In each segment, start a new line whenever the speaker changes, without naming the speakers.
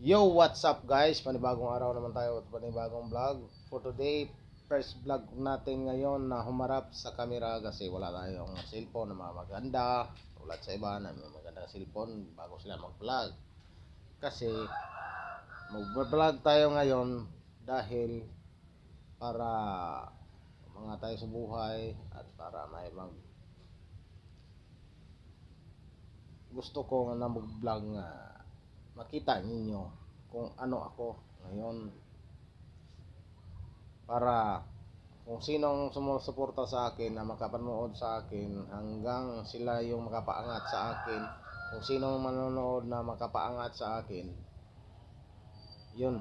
Yo, what's up guys? Panibagong araw naman tayo at panibagong vlog. For today, first vlog natin ngayon na humarap sa camera kasi wala tayong cellphone na mga maganda. Tulad sa iba na may magandang cellphone bago sila mag-vlog. Kasi mag-vlog tayo ngayon dahil para mga tayo sa buhay at para may gusto ko na mag-vlog nga makita ninyo kung ano ako ngayon, para kung sinong sumusuporta sa akin na makapanood sa akin hanggang sila yung makapaangat sa akin, kung sinong manonood na makapaangat sa akin, yun,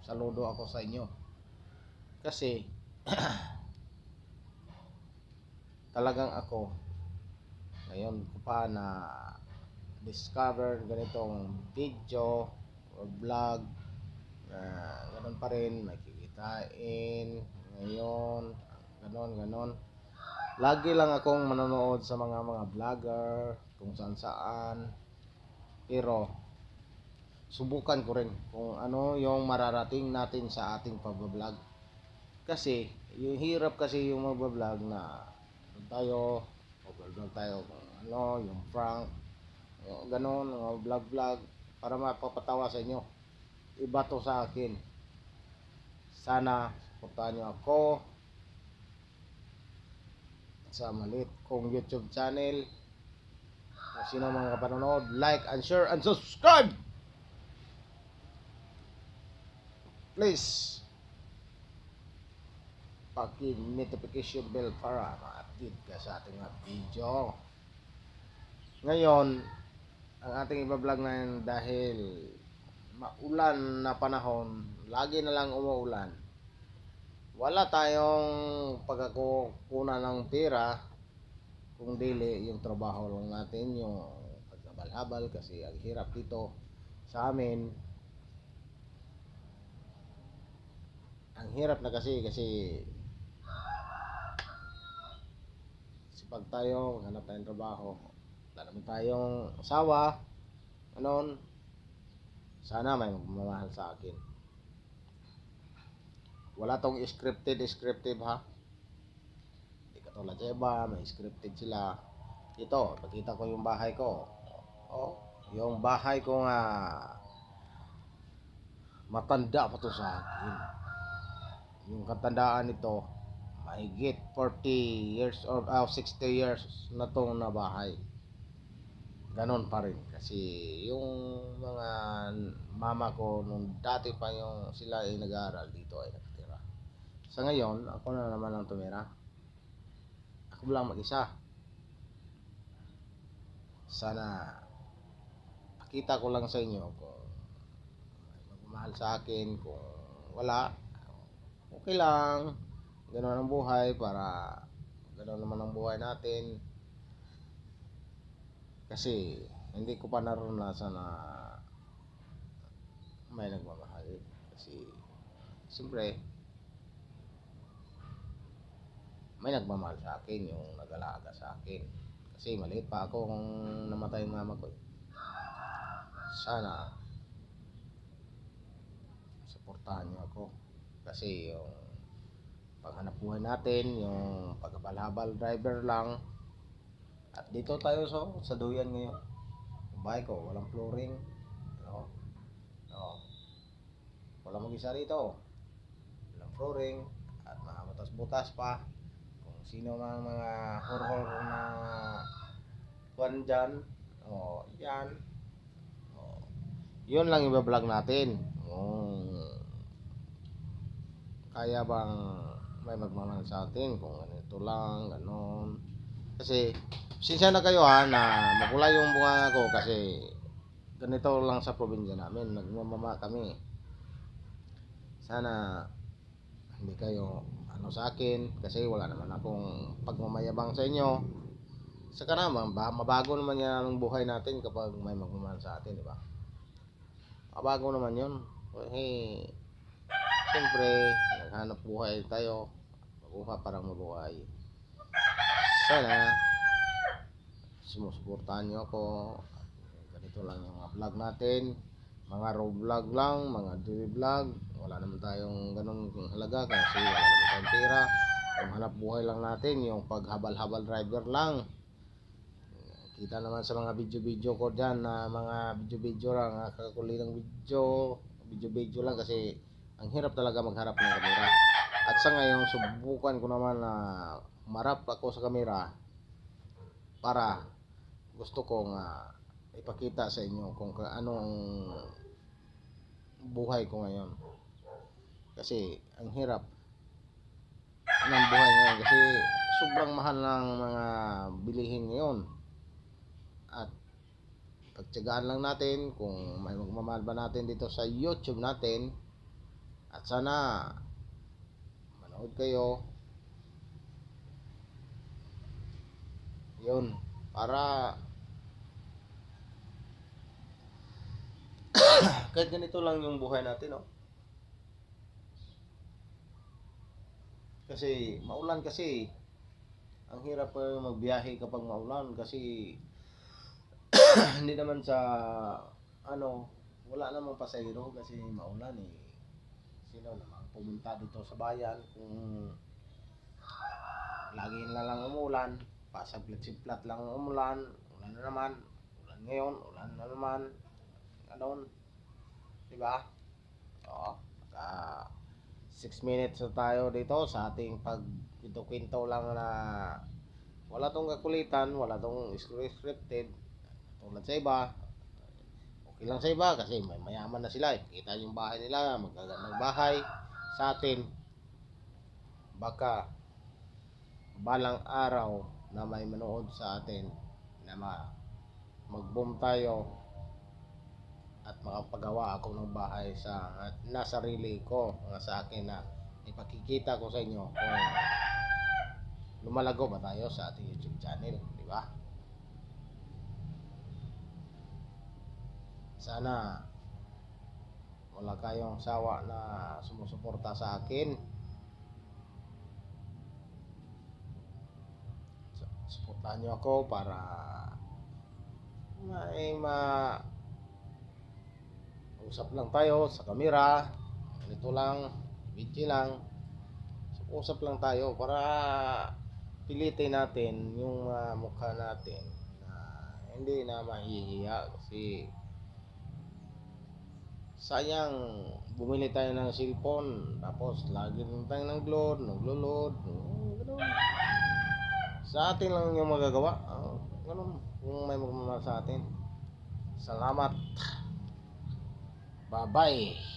saludo ako sa inyo. Kasi talagang ako ngayon ko pa na discover ganitong video or vlog na ganun pa rin, may kikitain ngayon, ganon. Lagi lang akong manonood sa mga vlogger kung saan, pero subukan ko rin kung ano yung mararating natin sa ating pag-vlog. Kasi yung hirap kasi yung mag-vlog na tayo, mag-vlog tayo kung ano, yung prank, ganon, vlog para mapapatawa sa inyo. Iba to sa akin. Sana suportahan nyo ako sa maliit kong YouTube channel. Kung sino mga kapanonood, like and share and subscribe, please. Paki-notification bell para ma-update ka sa ating mga video. Ngayon, ang ating iba-vlog ngayon dahil maulan na panahon, lagi na lang umuulan. Wala tayong pagkukunan ng pera, kung dili yung trabaho lang natin, yung pagkabal-habal, kasi ang hirap dito sa amin. Ang hirap na kasi pag tayo hanap tayong trabaho, wala naman tayong asawa, ganon. Sana may magmamahal sa akin. Wala tong scripted ha. Hindi katulad sa iba, may scripted sila. Ito, pakita ko yung bahay ko. Oh, yung bahay ko nga matanda pa to sa akin. Yung katandaan nito, mahigit 40 years or 60 years na to na bahay. Ganon pa rin kasi yung mga mama ko nung dati pa yung sila ay nag-aaral dito ay nakatira. Sa ngayon, ako na naman ang tumira. Ako lang mag-isa. Sana pakita ko lang sa inyo kung magmahal sa akin, kung wala, okay lang. Ganon ang buhay, para ganon naman ang buhay natin. Kasi hindi ko pa naranasan na may nagmamahal. Kasi siyempre may nagmamahal sa akin, yung nag-alaga sa akin. Kasi maliit pa ako kung namatay yung mama ko. Sana suportahan niyo ako. Kasi yung paghanap buhay natin, yung paghabal-habal driver lang. At dito tayo sa duyan ngayon. Yung bahay ko, walang flooring. No? No. Walang mag-isa rito. Walang flooring. At mga butas-butas pa. Kung sino mga horror na kuwan dyan. Yan. Yun lang yung vlog natin. Kaya bang may magmamahal sa atin kung ganito lang, ganon. Kasi sinsya na kayo na makulay yung bunga ko kasi ganito lang sa probinsya namin, nagmamama kami. Sana hindi kayo sa akin kasi wala naman akong pagmamayabang sa inyo. Saka naman mabago naman yan ang buhay natin kapag may magmamahal sa atin, di ba? Mabago naman yun. Kasi siyempre naghanap buhay tayo, mabuha parang mabuhay. Sana sumusuportahan nyo ako. Ganito lang yung vlog natin. mga raw vlog lang, mga daily vlog. Wala naman tayong ganun halaga kasi wala naman tayong pera. Ang hanap buhay lang natin yung paghabal-habal driver lang. Kita naman sa mga video-video ko dyan na mga video-video lang, kakakulilang video lang kasi ang hirap talaga magharap ng kamera. At sa ngayon, subukan ko naman na marap ako sa kamera para gusto kong ipakita sa inyo kung anong buhay ko ngayon. Kasi ang hirap ng buhay ngayon kasi sobrang mahal ng mga bilihin ngayon. At pagtiyagaan lang natin kung may magmamahal ba natin dito sa YouTube natin. At sana manood kayo. Yun, para kahit ganito lang yung buhay natin, no? Kasi maulan kasi. Ang hirap pa magbiyahe kapag maulan kasi hindi naman sa wala namang pasahero kasi maulan eh. Sino naman pumunta dito sa bayan kung lagi na lang umulan, pasaglit-siplat lang umulan, ulan na naman, ulan ngayon, ulan na naman, ganon, diba? Oo, 6 minutes na tayo dito sa ating pagkwento-kwento lang na wala tong kakulitan, wala tong scripted tulad sa iba. Okay lang sa iba kasi may mayaman na sila, kita yung bahay nila, magagandang bahay. Sa atin baka balang araw na may manood sa atin na mag-boom tayo at makapagawa ako ng bahay sa nasarili ko, sa akin na ipakikita ko sa inyo kung lumalago ba tayo sa ating YouTube channel, di ba? Sana wala kayong sawa na sumusuporta sa akin. Suportahan nyo ako para may usap lang tayo sa kamera, ganito lang, video lang, usap lang tayo para pilitin natin yung mukha natin na hindi na mahihiya kasi sayang bumili tayo ng cellphone tapos lagi lang tayo naglo-load ganun. Sa atin lang yung magagawa, ganun, kung may magmamahal sa atin. Salamat. Bye-bye.